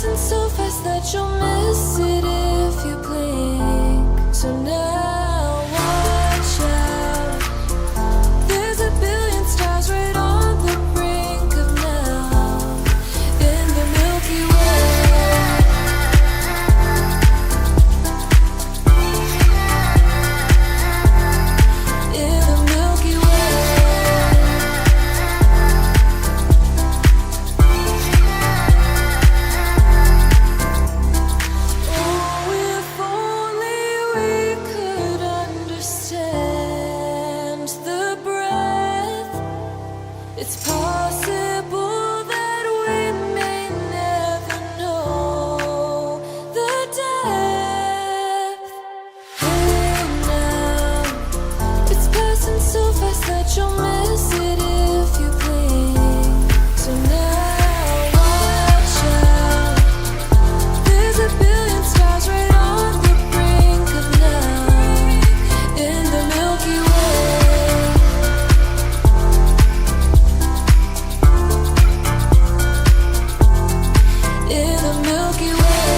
passing so fast that you'll miss it if you blink. So now watch out. There's a billion stars right on the brink of now in the Milky Way. In the Milky Way. Oh, if only we could understand the breath. It's possible that we may never know the depth. Hey now, it's passing so fast that you'll miss it if you blink. So now watch out. There's a billion stars right on the brink of now in the Milky Way. In the Milky Way.